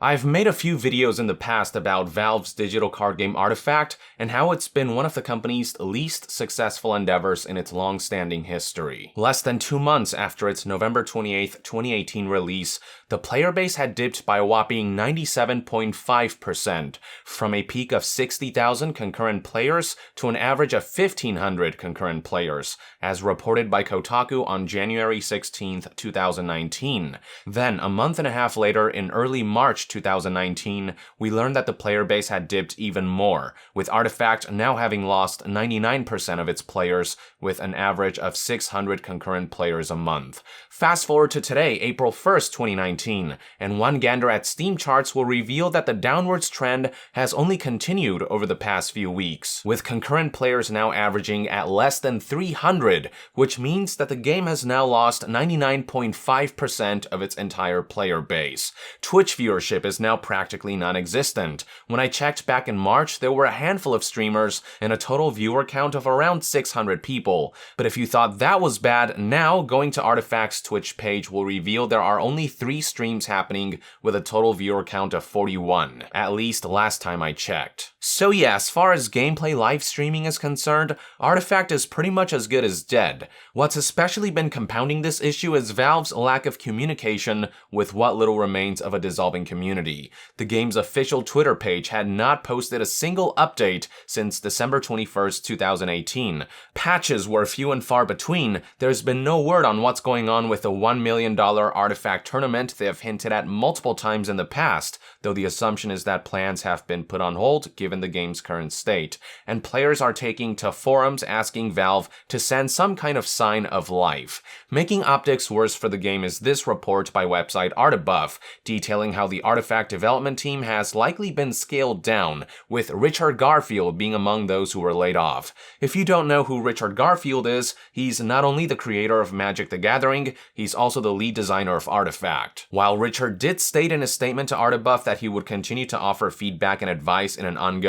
I've made a few videos in the past about Valve's digital card game Artifact and how it's been one of the company's least successful endeavors in its long-standing history. Less than 2 months after its November 28, 2018 release, the player base had dipped by a whopping 97.5%, from a peak of 60,000 concurrent players to an average of 1,500 concurrent players, as reported by Kotaku on January 16, 2019. Then, a month and a half later, in early March 2019, we learned that the player base had dipped even more, with Artifact now having lost 99% of its players, with an average of 600 concurrent players a month. Fast forward to today, April 1st, 2019, and one gander at Steam charts will reveal that the downwards trend has only continued over the past few weeks, with concurrent players now averaging at less than 300, which means that the game has now lost 99.5% of its entire player base. Twitch viewership is now practically non-existent. When I checked back in March, there were a handful of streamers and a total viewer count of around 600 people. But if you thought that was bad, now going to Artifact's Twitch page will reveal there are only 3 streams happening with a total viewer count of 41, at least last time I checked. So yeah, as far as gameplay live streaming is concerned, Artifact is pretty much as good as dead. What's especially been compounding this issue is Valve's lack of communication with what little remains of a dissolving community. The game's official Twitter page had not posted a single update since December 21st, 2018. Patches were few and far between. There's been no word on what's going on with the $1 million Artifact tournament they have hinted at multiple times in the past, though the assumption is that plans have been put on hold given the game's current state, and players are taking to forums asking Valve to send some kind of sign of life. Making optics worse for the game is this report by website Artibuff, detailing how the Artifact development team has likely been scaled down, with Richard Garfield being among those who were laid off. If you don't know who Richard Garfield is, he's not only the creator of Magic the Gathering, he's also the lead designer of Artifact. While Richard did state in a statement to Artibuff that he would continue to offer feedback and advice in an ongoing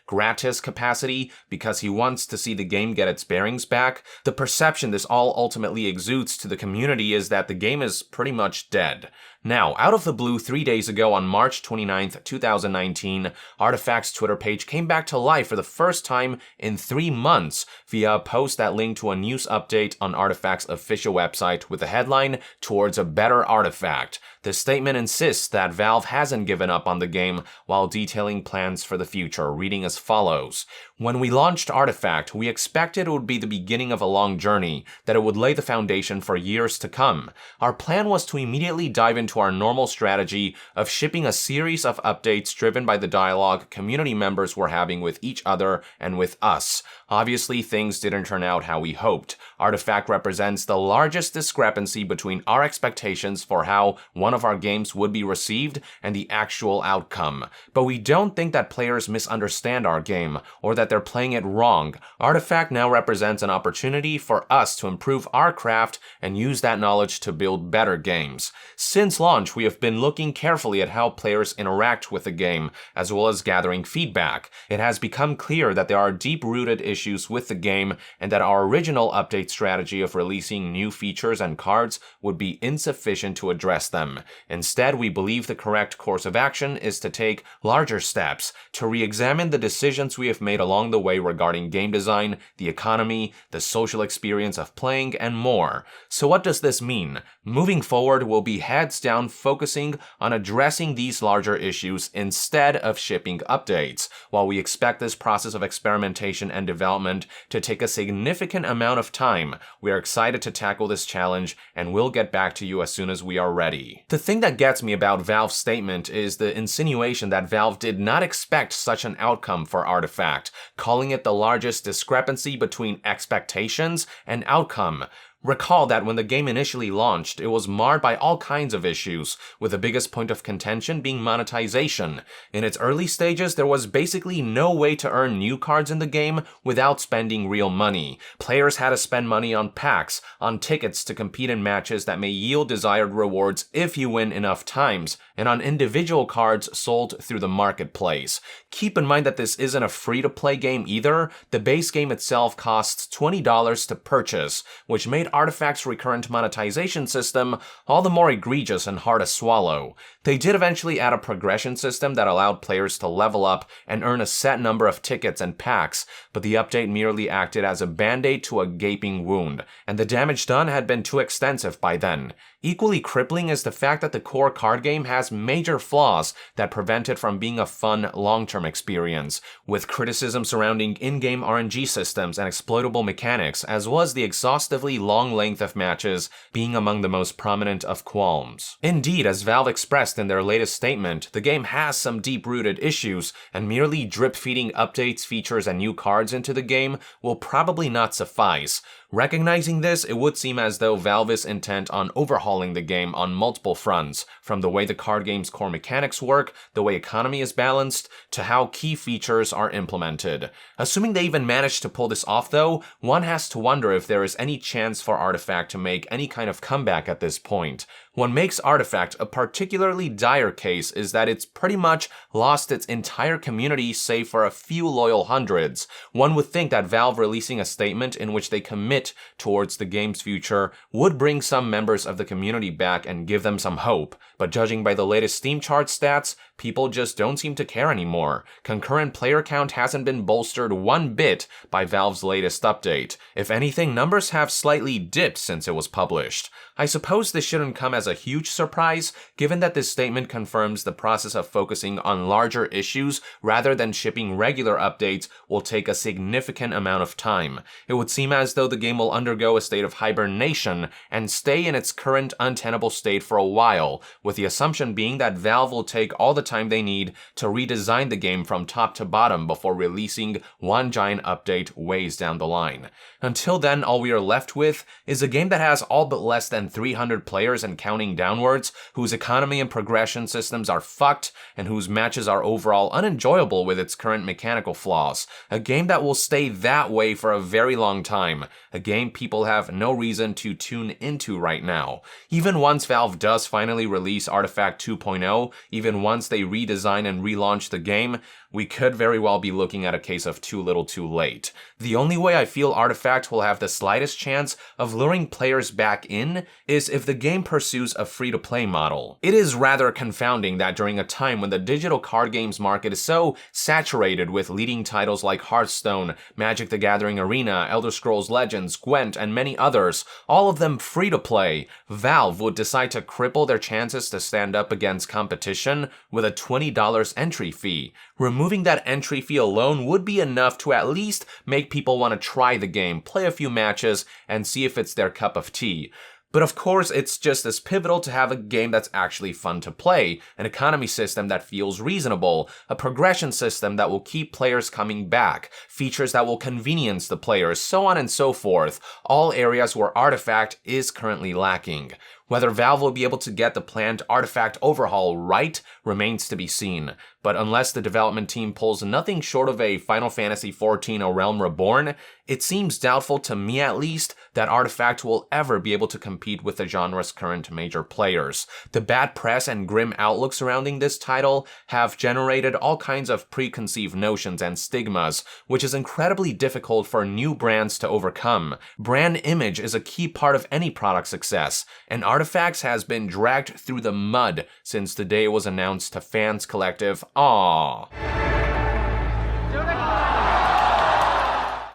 gratis capacity because he wants to see the game get its bearings back, the perception this all ultimately exudes to the community is that the game is pretty much dead. Now, out of the blue, 3 days ago on March 29th, 2019, Artifact's Twitter page came back to life for the first time in 3 months via a post that linked to a news update on Artifact's official website with the headline, "Towards a Better Artifact." The statement insists that Valve hasn't given up on the game while detailing plans for the future, reading as follows. "When we launched Artifact, we expected it would be the beginning of a long journey, that it would lay the foundation for years to come. Our plan was to immediately dive into our normal strategy of shipping a series of updates driven by the dialogue community members were having with each other and with us. Obviously, things didn't turn out how we hoped. Artifact represents the largest discrepancy between our expectations for how one of our games would be received and the actual outcome. But we don't think that players misunderstand our game, or that they're playing it wrong. Artifact now represents an opportunity for us to improve our craft and use that knowledge to build better games. Since launch, we have been looking carefully at how players interact with the game, as well as gathering feedback. It has become clear that there are deep-rooted issues with the game, and that our original update strategy of releasing new features and cards would be insufficient to address them. Instead, we believe the correct course of action is to take larger steps, to re-examine the decisions we have made along the way regarding game design, the economy, the social experience of playing, and more. So what does this mean? Moving forward, we'll be heads down focusing on addressing these larger issues instead of shipping updates. While we expect this process of experimentation and development to take a significant amount of time, we are excited to tackle this challenge and we'll get back to you as soon as we are ready." The thing that gets me about Valve's statement is the insinuation that Valve did not expect such an outcome for Artifact, calling it the largest discrepancy between expectations and outcome. Recall that when the game initially launched, it was marred by all kinds of issues, with the biggest point of contention being monetization. In its early stages, there was basically no way to earn new cards in the game without spending real money. Players had to spend money on packs, on tickets to compete in matches that may yield desired rewards if you win enough times, and on individual cards sold through the marketplace. Keep in mind that this isn't a free-to-play game either. The base game itself costs $20 to purchase, which made Artifact's recurrent monetization system all the more egregious and hard to swallow. They did eventually add a progression system that allowed players to level up and earn a set number of tickets and packs, but the update merely acted as a band-aid to a gaping wound, and the damage done had been too extensive by then. Equally crippling is the fact that the core card game has major flaws that prevent it from being a fun, long-term experience, with criticism surrounding in-game RNG systems and exploitable mechanics, as well as the exhaustively long length of matches being among the most prominent of qualms. Indeed, as Valve expressed in their latest statement, the game has some deep-rooted issues, and merely drip-feeding updates, features, and new cards into the game will probably not suffice. Recognizing this, it would seem as though Valve is intent on overhauling the game on multiple fronts, from the way the card game's core mechanics work, the way economy is balanced, to how key features are implemented. Assuming they even manage to pull this off though, one has to wonder if there is any chance for Artifact to make any kind of comeback at this point. What makes Artifact a particularly dire case is that it's pretty much lost its entire community save for a few loyal hundreds. One would think that Valve releasing a statement in which they commit towards the game's future would bring some members of the community back and give them some hope, but judging by the latest Steam chart stats, people just don't seem to care anymore. Concurrent player count hasn't been bolstered one bit by Valve's latest update. If anything, numbers have slightly dipped since it was published. I suppose this shouldn't come as a huge surprise, given that this statement confirms the process of focusing on larger issues rather than shipping regular updates will take a significant amount of time. It would seem as though the game will undergo a state of hibernation and stay in its current untenable state for a while, with the assumption being that Valve will take all the time they need to redesign the game from top to bottom before releasing one giant update ways down the line. Until then, all we are left with is a game that has all but less than 300 players and counting downwards, whose economy and progression systems are fucked, and whose matches are overall unenjoyable with its current mechanical flaws. A game that will stay that way for a very long time. A game people have no reason to tune into right now. Even once Valve does finally release Artifact 2.0, even once they redesign and relaunch the game, we could very well be looking at a case of too little too late. The only way I feel Artifact will have the slightest chance of luring players back in is if the game pursues a free-to-play model. It is rather confounding that during a time when the digital card games market is so saturated with leading titles like Hearthstone, Magic the Gathering Arena, Elder Scrolls Legends, Gwent, and many others, all of them free-to-play, Valve would decide to cripple their chances to stand up against competition with a $20 entry fee. Removing that entry fee alone would be enough to at least make people want to try the game, play a few matches, and see if it's their cup of tea. But of course, it's just as pivotal to have a game that's actually fun to play, an economy system that feels reasonable, a progression system that will keep players coming back, features that will convenience the players, so on and so forth, all areas where Artifact is currently lacking. Whether Valve will be able to get the planned Artifact overhaul right remains to be seen, but unless the development team pulls nothing short of a Final Fantasy XIV A Realm Reborn, it seems doubtful to me at least that Artifact will ever be able to compete with the genre's current major players. The bad press and grim outlook surrounding this title have generated all kinds of preconceived notions and stigmas, which is incredibly difficult for new brands to overcome. Brand image is a key part of any product success, and Artifacts has been dragged through the mud since the day it was announced to fans collective aww.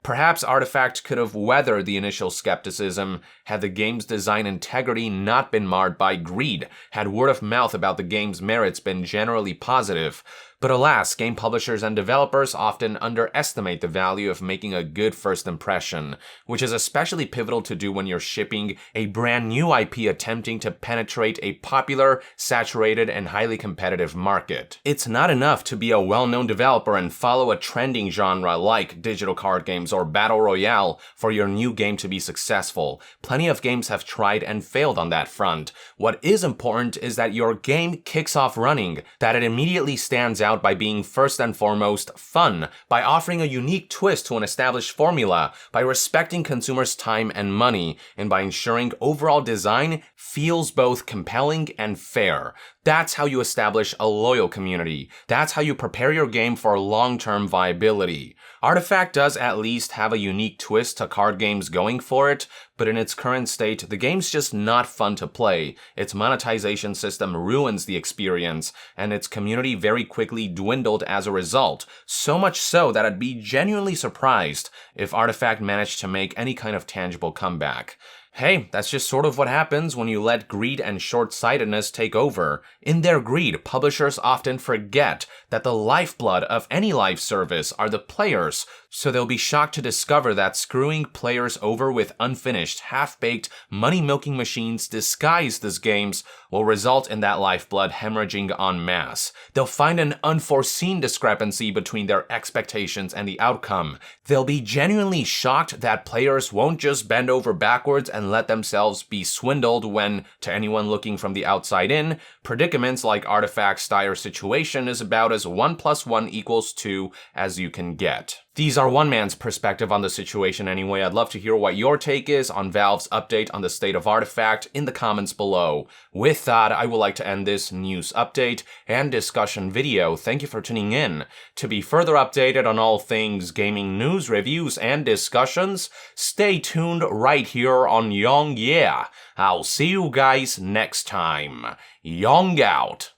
Perhaps Artifact could have weathered the initial skepticism had the game's design integrity not been marred by greed, had word of mouth about the game's merits been generally positive. But alas, game publishers and developers often underestimate the value of making a good first impression, which is especially pivotal to do when you're shipping a brand new IP attempting to penetrate a popular, saturated, and highly competitive market. It's not enough to be a well-known developer and follow a trending genre like digital card games or battle royale for your new game to be successful. Plenty of games have tried and failed on that front. What is important is that your game kicks off running, that it immediately stands out by being first and foremost fun, by offering a unique twist to an established formula, by respecting consumers' time and money, and by ensuring overall design feels both compelling and fair. That's how you establish a loyal community. That's how you prepare your game for long-term viability. Artifact does at least least have a unique twist to card games going for it, but in its current state, the game's just not fun to play. Its monetization system ruins the experience, and its community very quickly dwindled as a result, so much so that I'd be genuinely surprised if Artifact managed to make any kind of tangible comeback. Hey, that's just sort of what happens when you let greed and short-sightedness take over. In their greed, publishers often forget that the lifeblood of any live service are the players, so they'll be shocked to discover that screwing players over with unfinished, half-baked, money-milking machines disguised as games will result in that lifeblood hemorrhaging en masse. They'll find an unforeseen discrepancy between their expectations and the outcome. They'll be genuinely shocked that players won't just bend over backwards and let themselves be swindled when, to anyone looking from the outside in, predicaments like Artifact's dire situation is about as 1 + 1 = 2 as you can get. These are one man's perspective on the situation anyway. I'd love to hear what your take is on Valve's update on the state of Artifact in the comments below. With that, I would like to end this news update and discussion video. Thank you for tuning in. To be further updated on all things gaming news, reviews, and discussions, stay tuned right here on Young Yeah. I'll see you guys next time. Young out.